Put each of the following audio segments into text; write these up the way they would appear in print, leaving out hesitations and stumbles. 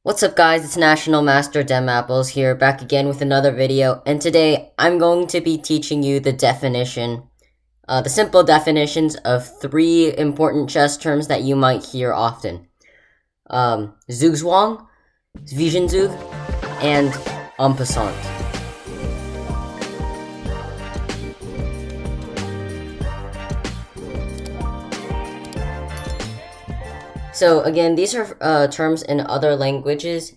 What's up guys, it's National Master Demapples here, back again with another video, and today I'm going to be teaching you the simple definitions of three important chess terms that you might hear often. Zugzwang, Zwischenzug, and en passant. So again, these are terms in other languages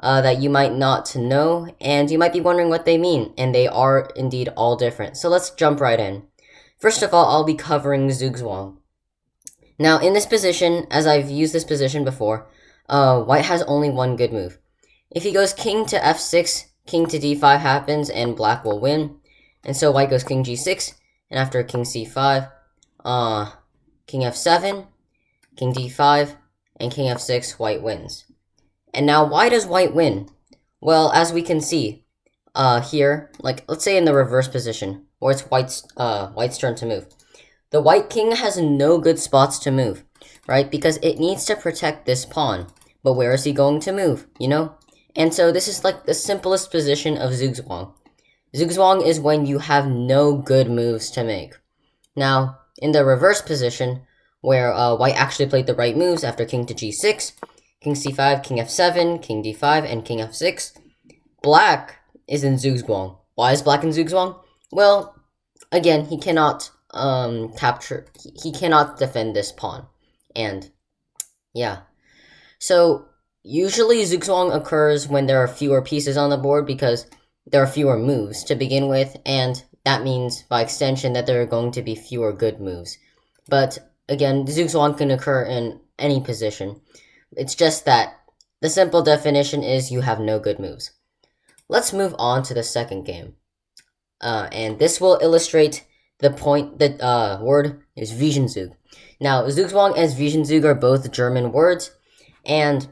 that you might not know, and you might be wondering what they mean, and they are indeed all different. So let's jump right in. First of all, I'll be covering Zugzwang. Now, in this position, as I've used this position before, white has only one good move. If he goes king to f6, king to d5 happens, and black will win. And so white goes king g6, and after king c5, king f7, king d5, and king f6, white wins. And now, why does white win? Well, as we can see here, like let's say in the reverse position, where it's white's turn to move. The white king has no good spots to move, right? Because it needs to protect this pawn. But where is he going to move, you know? And so this is like the simplest position of Zugzwang. Zugzwang is when you have no good moves to make. Now, in the reverse position, where white actually played the right moves after king to g6, king c5, king f7, king d5, and king f6, black is in Zugzwang. Why is black in Zugzwang? Well, again, he cannot he cannot defend this pawn. And yeah. So usually Zugzwang occurs when there are fewer pieces on the board because there are fewer moves to begin with, and that means by extension that there are going to be fewer good moves. But again, Zugzwang can occur in any position. It's just that the simple definition is you have no good moves. Let's move on to the second game. And this will illustrate the point. The word is Zwischenzug. Now, Zugzwang and Zwischenzug are both German words, and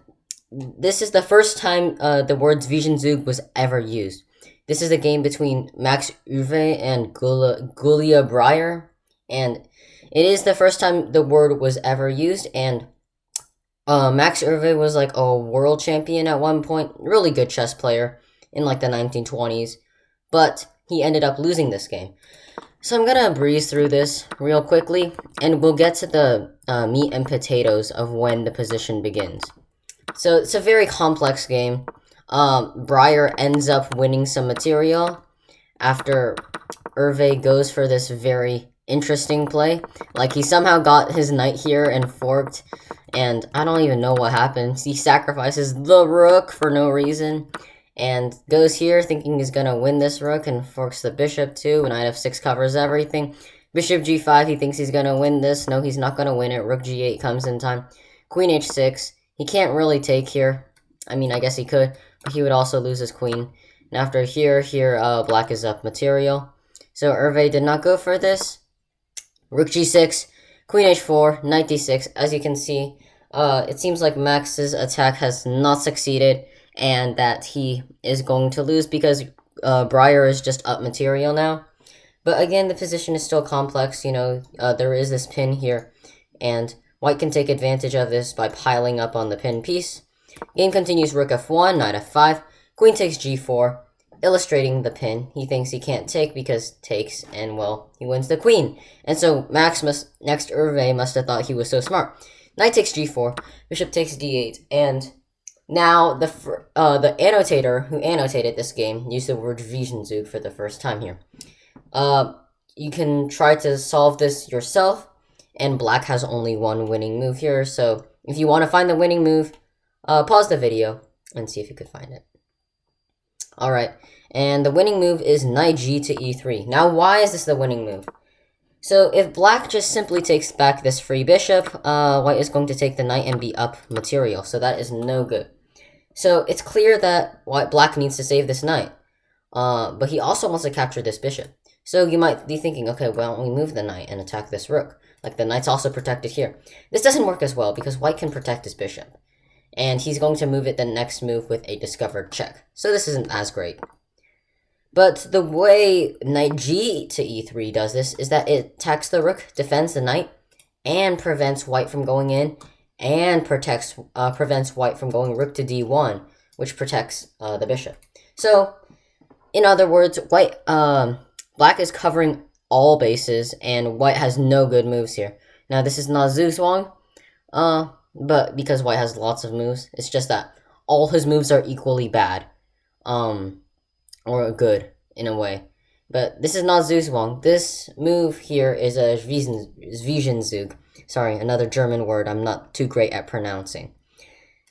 this is the first time the word Zwischenzug was ever used. This is a game between Max Euwe and Julia Breyer, and it is the first time the word was ever used, and Max Euwe was like a world champion at one point, really good chess player in like the 1920s, but he ended up losing this game. So I'm gonna breeze through this real quickly, and we'll get to the meat and potatoes of when the position begins. So it's a very complex game. Breyer ends up winning some material after Euwe goes for this very interesting play. Like, he somehow got his knight here and forked, and I don't even know what happened. He sacrifices the rook for no reason, and goes here thinking he's gonna win this rook, and forks the bishop too. Knight f6 covers everything. Bishop g5, he thinks he's gonna win this. No, he's not gonna win it. Rook g8 comes in time. Queen h6. He can't really take here. I mean, I guess he could, but he would also lose his queen. And after here, black is up material. So Euwe did not go for this. Rook g6, queen h4, knight d6. As you can see, it seems like Max's attack has not succeeded, and that he is going to lose because Breyer is just up material now. But again, the position is still complex. You know, there is this pin here, and white can take advantage of this by piling up on the pin piece. Game continues, rook f1, knight f5, queen takes g4, illustrating the pin. He thinks he can't take because takes, and well, he wins the queen. And so Euwe must have thought he was so smart. Knight takes g4, bishop takes d8, and now the annotator who annotated this game used the word Zwischenzug for the first time here. You can try to solve this yourself, and black has only one winning move here, so if you want to find the winning move, pause the video and see if you could find it. Alright, and the winning move is knight g to e3. Now, why is this the winning move? So, if black just simply takes back this free bishop, white is going to take the knight and be up material, so that is no good. So, it's clear that black needs to save this knight, but he also wants to capture this bishop. So, you might be thinking, okay, why don't we move the knight and attack this rook? Like, the knight's also protected here. This doesn't work as well because white can protect his bishop, and he's going to move it the next move with a discovered check. So this isn't as great. But the way knight g to e3 does this is that it attacks the rook, defends the knight, and prevents white from going in, and prevents white from going rook to d1, which protects the bishop. So, in other words, black is covering all bases, and white has no good moves here. Now, this is not Zugzwang, but because white has lots of moves, it's just that all his moves are equally bad, or good, in a way. But this is not Zugzwang. This move here is a Zwischenzug. Sorry, another German word I'm not too great at pronouncing.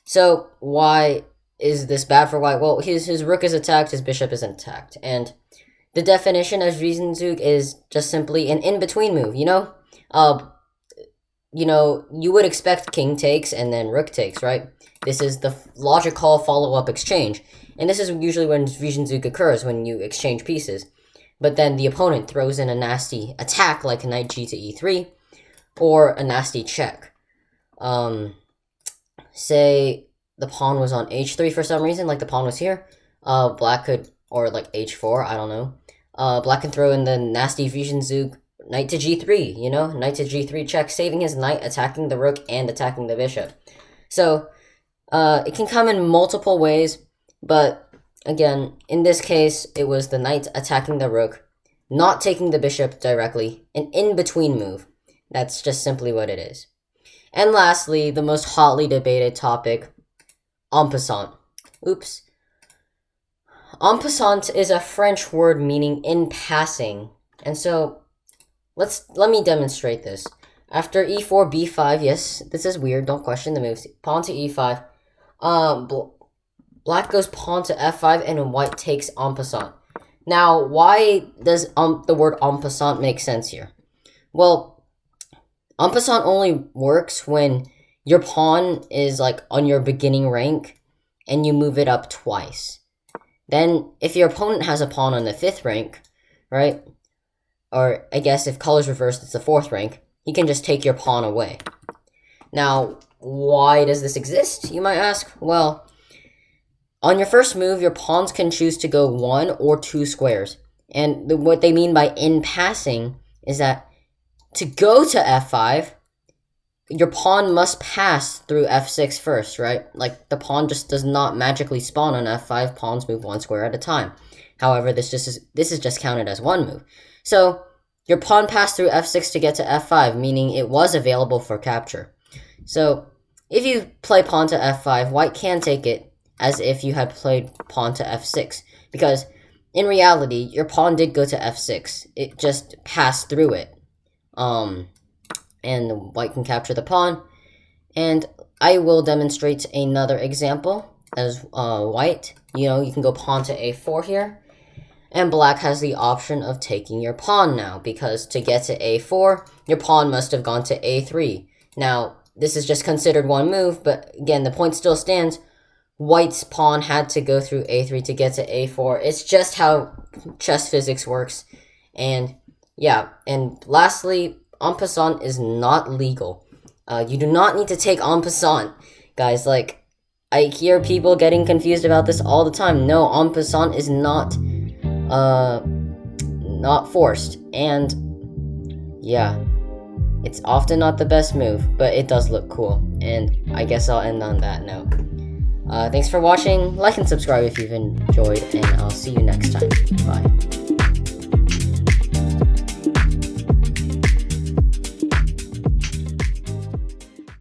So, why is this bad for white? Well, his rook is attacked, his bishop is attacked, and the definition of Zwischenzug is just simply an in-between move, you know? You would expect king takes and then rook takes, right? This is the logical follow-up exchange. And this is usually when Zwischenzug occurs, when you exchange pieces. But then the opponent throws in a nasty attack like knight g to e3, or a nasty check. Say the pawn was on h3 for some reason, like the pawn was here. Black could, or like h4, I don't know. Black can throw in the nasty Zwischenzug knight to g3, you know? Knight to g3 check, saving his knight, attacking the rook, and attacking the bishop. So, it can come in multiple ways, but again, in this case, it was the knight attacking the rook, not taking the bishop directly, an in-between move. That's just simply what it is. And lastly, the most hotly debated topic, en passant. Oops. En passant is a French word meaning in passing. And so, let me demonstrate this. After e4, b5, yes, this is weird, don't question the moves. Pawn to e5. Black goes pawn to f5, and white takes en passant. Now, why does the word en passant make sense here? Well, en passant only works when your pawn is like on your beginning rank, and you move it up twice. Then, if your opponent has a pawn on the 5th rank, right? Or, I guess if color's reversed, it's the 4th rank. He can just take your pawn away. Now, why does this exist, you might ask? Well, on your first move, your pawns can choose to go 1 or 2 squares. And what they mean by in passing is that to go to f5, your pawn must pass through f6 first, right? Like, the pawn just does not magically spawn on f5. Pawns move 1 square at a time. However, this is just counted as one move. So, your pawn passed through f6 to get to f5, meaning it was available for capture. So, if you play pawn to f5, white can take it as if you had played pawn to f6, because in reality, your pawn did go to f6. It just passed through it. And white can capture the pawn. And I will demonstrate another example as white. You can go pawn to a4 here. And black has the option of taking your pawn now, because to get to a4, your pawn must have gone to a3. Now, this is just considered one move, but again, the point still stands. White's pawn had to go through a3 to get to a4. It's just how chess physics works. And yeah, and lastly, en passant is not legal. You do not need to take en passant. Guys, like, I hear people getting confused about this all the time. No, en passant is not forced. And yeah, it's often not the best move, but it does look cool. And I guess I'll end on that note. Thanks for watching. Like and subscribe if you've enjoyed, and I'll see you next time. Bye.